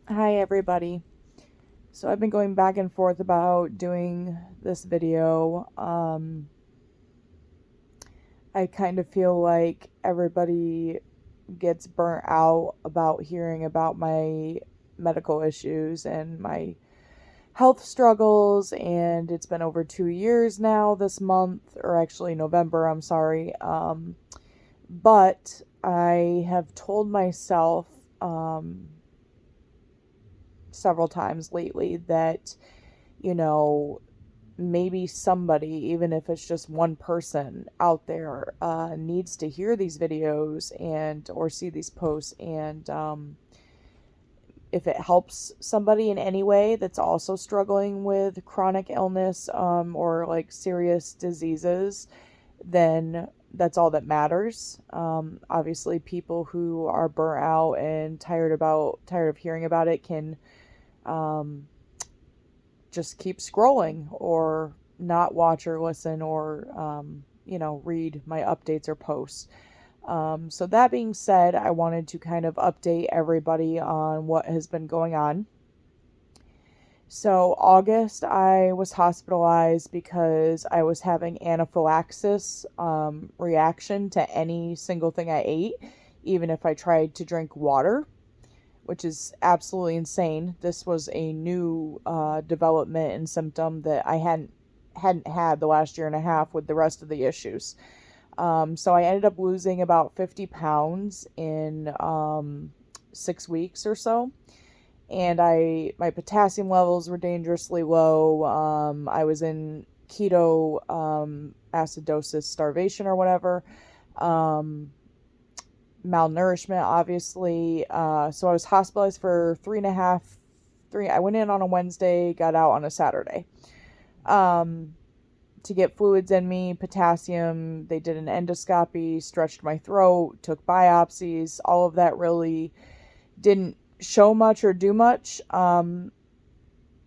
Hi everybody. So I've been going back and forth about doing this video. I kind of feel like everybody gets burnt out about hearing about my medical issues and my health struggles, and it's been over 2 years now this month, or actually November, I'm sorry. But I have told myself several times lately that, you know, maybe somebody, even if it's just one person out there, needs to hear these videos and or see these posts, and if it helps somebody in any way that's also struggling with chronic illness, or like serious diseases, then that's all that matters. Obviously, people who are burnt out and tired of hearing about it can um, just keep scrolling or not watch or listen or read my updates or posts. So that being said, I wanted to kind of update everybody on what has been going on. So August, I was hospitalized because I was having anaphylaxis reaction to any single thing I ate, even if I tried to drink water, which is absolutely insane. This was a new development and symptom that I hadn't had the last year and a half with the rest of the issues. So I ended up losing about 50 pounds in 6 weeks or so, and my potassium levels were dangerously low. I was in keto acidosis starvation or whatever. Um, Malnourishment, obviously. So I was hospitalized for three. I went in on a Wednesday, got out on a Saturday. Um, to get fluids in me, potassium. They did an endoscopy, stretched my throat, took biopsies. All of that really didn't show much or do much.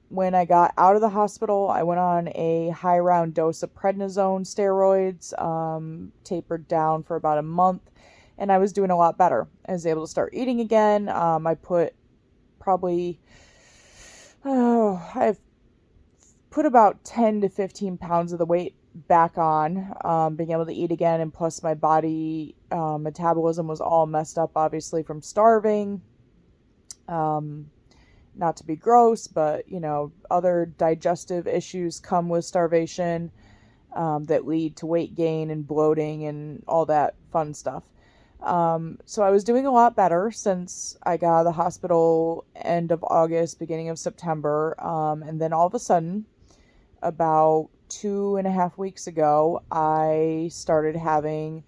When I got out of the hospital, I went on a high round dose of prednisone steroids, tapered down for about a month, and I was doing a lot better. I was able to start eating again. I put probably, I've put about 10 to 15 pounds of the weight back on, being able to eat again, and plus my body metabolism was all messed up, obviously, from starving. Um, Not to be gross, but other digestive issues come with starvation, that lead to weight gain and bloating and all that fun stuff. So I was doing a lot better since I got out of the hospital end of August, beginning of September. And then all of a sudden, about 2.5 weeks ago, I started having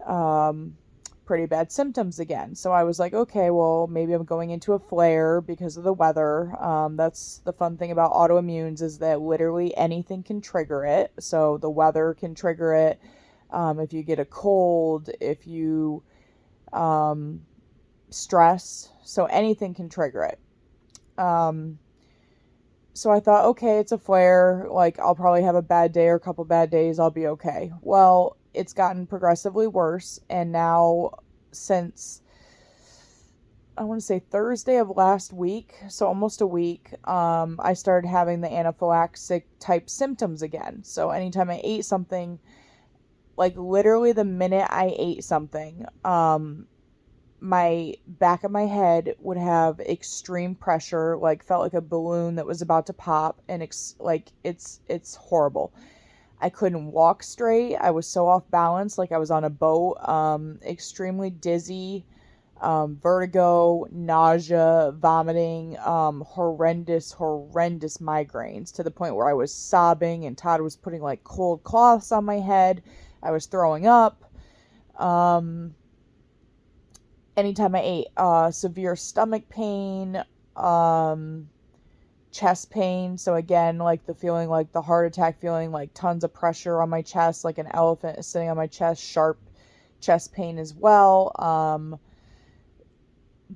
um, pretty bad symptoms again. So I was like, okay, well, maybe I'm going into a flare because of the weather. That's the fun thing about autoimmunes, is that literally anything can trigger it. So the weather can trigger it. If you get a cold, if you stress, so anything can trigger it. Um, so I thought, okay, it's a flare. Like, I'll probably have a bad day or a couple bad days. I'll be okay. Well, it's gotten progressively worse. And now, since I want to say Thursday of last week, so almost a week, I started having the anaphylactic type symptoms again. So anytime I ate something, like literally the minute I ate something, my back of my head would have extreme pressure, like felt like a balloon that was about to pop, and it's horrible. I couldn't walk straight. I was so off balance, like I was on a boat. Extremely dizzy, vertigo, nausea, vomiting, horrendous migraines, to the point where I was sobbing and Todd was putting like cold cloths on my head. I was throwing up. Um, Anytime I ate, severe stomach pain, um, chest pain. So again, like the feeling, like the heart attack feeling, like tons of pressure on my chest, like an elephant is sitting on my chest, sharp chest pain as well.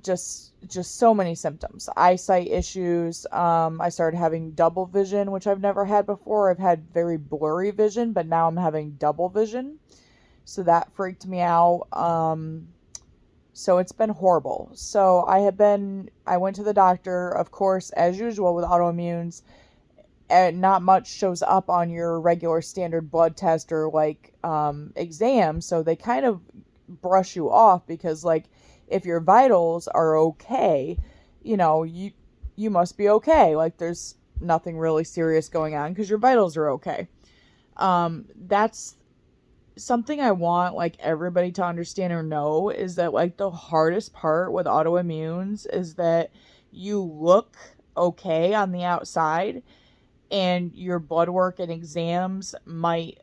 Just so many symptoms. Eyesight issues. I started having double vision, which I've never had before. I've had very blurry vision, but now I'm having double vision. So that freaked me out. So it's been horrible. So I went to the doctor, of course, as usual with autoimmunes, and not much shows up on your regular standard blood test or like exam. So they kind of brush you off because like if your vitals are okay, you must be okay. Like there's nothing really serious going on because your vitals are okay. That's something I want like everybody to understand or know is that like the hardest part with autoimmunes is that you look okay on the outside and your blood work and exams might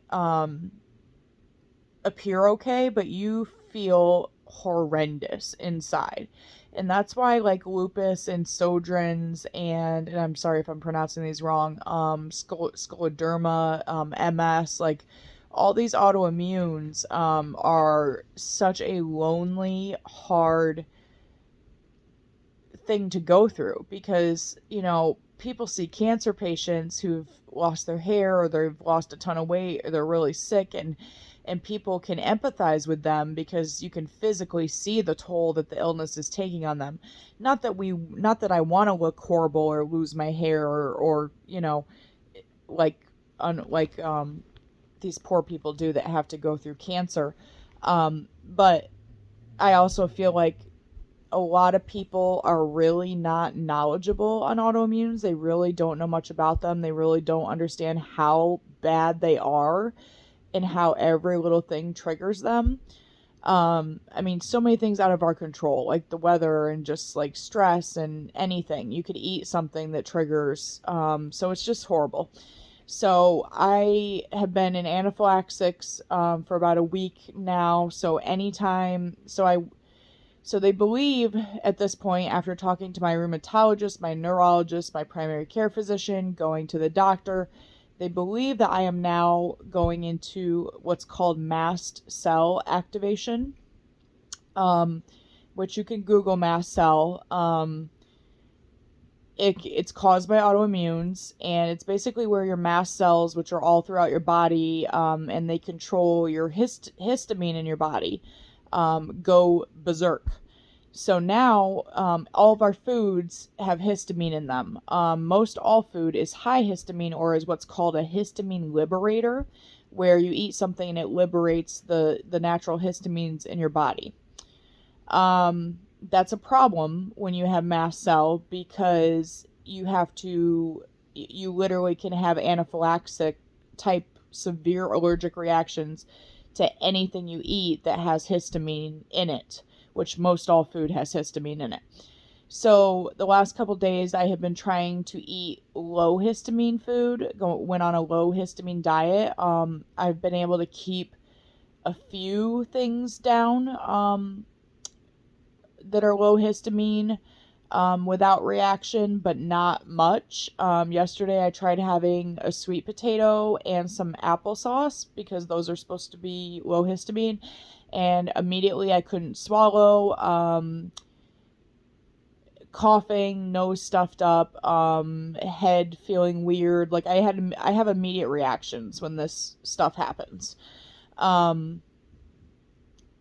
appear okay, but you feel horrendous inside. And that's why like lupus and Sjogren's and I'm sorry if I'm pronouncing these wrong, scleroderma, MS, like all these autoimmunes are such a lonely, hard thing to go through because, people see cancer patients who've lost their hair or they've lost a ton of weight or they're really sick and people can empathize with them because you can physically see the toll that the illness is taking on them. Not that I want to look horrible or lose my hair or like these poor people do that have to go through cancer. But I also feel like a lot of people are really not knowledgeable on autoimmunes. They really don't know much about them. They really don't understand how bad they are and how every little thing triggers them. I mean, so many things out of our control, like the weather and just like stress and anything. You could eat something that triggers. So it's just horrible. So I have been in anaphylaxis for about a week now. So they believe at this point, after talking to my rheumatologist, my neurologist, my primary care physician, going to the doctor, they believe that I am now going into what's called mast cell activation, which you can Google mast cell. It's caused by autoimmunes, and it's basically where your mast cells, which are all throughout your body, and they control your histamine in your body, go berserk. So now all of our foods have histamine in them. Most all food is high histamine or is what's called a histamine liberator, where you eat something and it liberates the natural histamines in your body. That's a problem when you have mast cell because you literally can have anaphylactic type severe allergic reactions to anything you eat that has histamine in it, which most all food has histamine in it. So the last couple days I have been trying to eat low histamine food, went on a low histamine diet. I've been able to keep a few things down that are low histamine without reaction, but not much. Yesterday I tried having a sweet potato and some applesauce because those are supposed to be low histamine, and immediately I couldn't swallow, coughing, nose stuffed up, head feeling weird. Like I have immediate reactions when this stuff happens.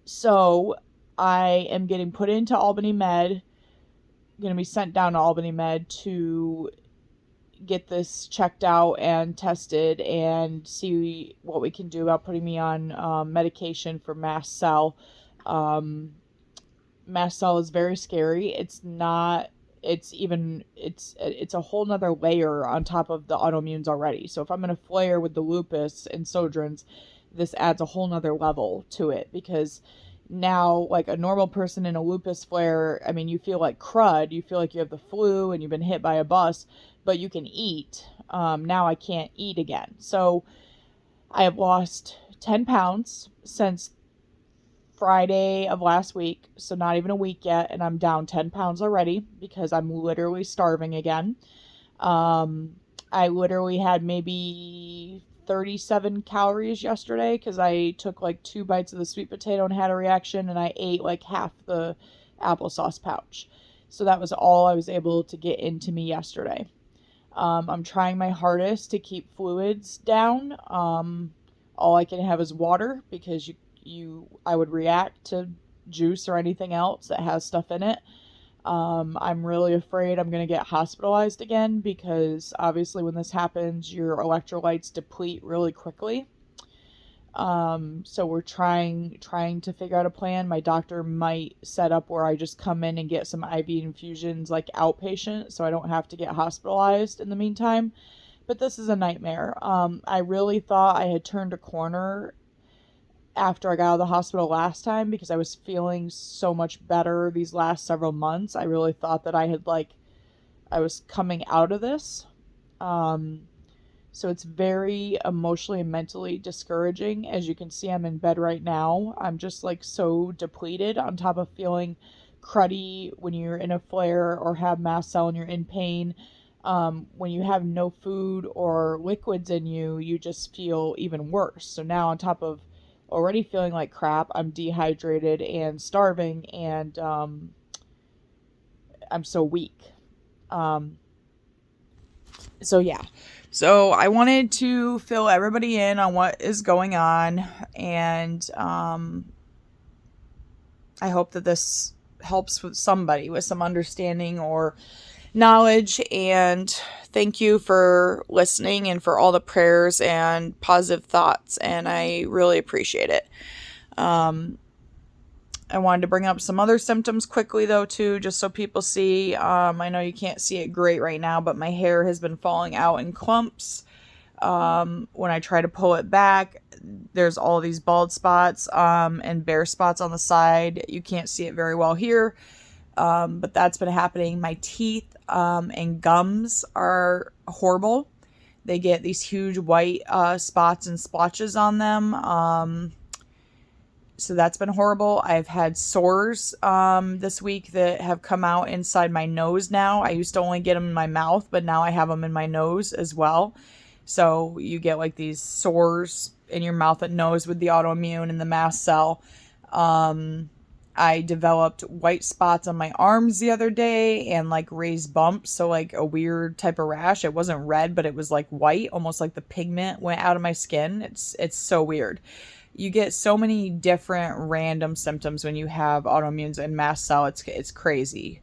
So I am getting put into Albany Med, going to be sent down to Albany Med to get this checked out and tested and see what we can do about putting me on medication for mast cell. Mast cell is very scary. It's a whole nother layer on top of the autoimmunes already. So if I'm going to flare with the lupus and Sjogren's, this adds a whole nother level to it because now, like a normal person in a lupus flare, I mean, you feel like crud. You feel like you have the flu and you've been hit by a bus, but you can eat. Now I can't eat again. So I have lost 10 pounds since Friday of last week. So not even a week yet. And I'm down 10 pounds already because I'm literally starving again. I literally had maybe 37 calories yesterday because I took like 2 bites of the sweet potato and had a reaction, and I ate like half the applesauce pouch. So that was all I was able to get into me yesterday. I'm trying my hardest to keep fluids down. All I can have is water because I would react to juice or anything else that has stuff in it. I'm really afraid I'm going to get hospitalized again because obviously when this happens, your electrolytes deplete really quickly. So we're trying to figure out a plan. My doctor might set up where I just come in and get some IV infusions like outpatient so I don't have to get hospitalized in the meantime. But this is a nightmare. I really thought I had turned a corner after I got out of the hospital last time because I was feeling so much better these last several months. I really thought that I was coming out of this. Um, so it's very emotionally and mentally discouraging. As you can see, I'm in bed right now. I'm just like so depleted on top of feeling cruddy when you're in a flare or have mast cell and you're in pain. When you have no food or liquids in you, you just feel even worse. So now on top of already feeling like crap, I'm dehydrated and starving, and I'm so weak. Um, so yeah. So I wanted to fill everybody in on what is going on, and I hope that this helps with somebody with some understanding or knowledge. And thank you for listening and for all the prayers and positive thoughts, and I really appreciate it. I wanted to bring up some other symptoms quickly though too, just so people see. I know you can't see it great right now, but my hair has been falling out in clumps. When I try to pull it back, there's all these bald spots and bare spots on the side. You can't see it very well here, but that's been happening. My teeth and gums are horrible. They get these huge white spots and splotches on them. So that's been horrible. I've had sores this week that have come out inside my nose now. I used to only get them in my mouth, but now I have them in my nose as well. So you get like these sores in your mouth and nose with the autoimmune and the mast cell. I developed white spots on my arms the other day and like raised bumps. So like a weird type of rash. It wasn't red, but it was like white, almost like the pigment went out of my skin. It's so weird. You get so many different random symptoms when you have autoimmunes and mast cell. It's crazy.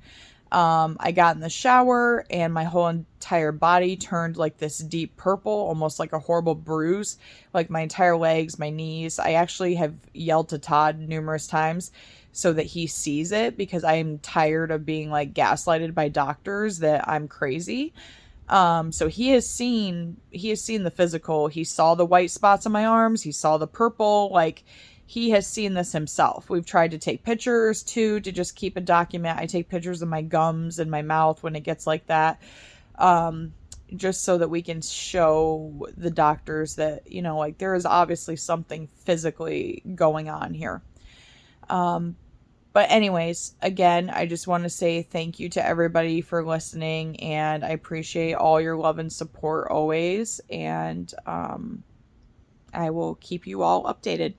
I got in the shower and my whole entire body turned like this deep purple, almost like a horrible bruise, like my entire legs, my knees. I actually have yelled to Todd numerous times so that he sees it because I'm tired of being like gaslighted by doctors that I'm crazy. So he has seen the physical. He saw the white spots on my arms. He saw the purple. Like, he has seen this himself. We've tried to take pictures too, to just keep a document. I take pictures of my gums and my mouth when it gets like that. Just so that we can show the doctors that, like there is obviously something physically going on here. But anyways, again, I just want to say thank you to everybody for listening, and I appreciate all your love and support always, and I will keep you all updated.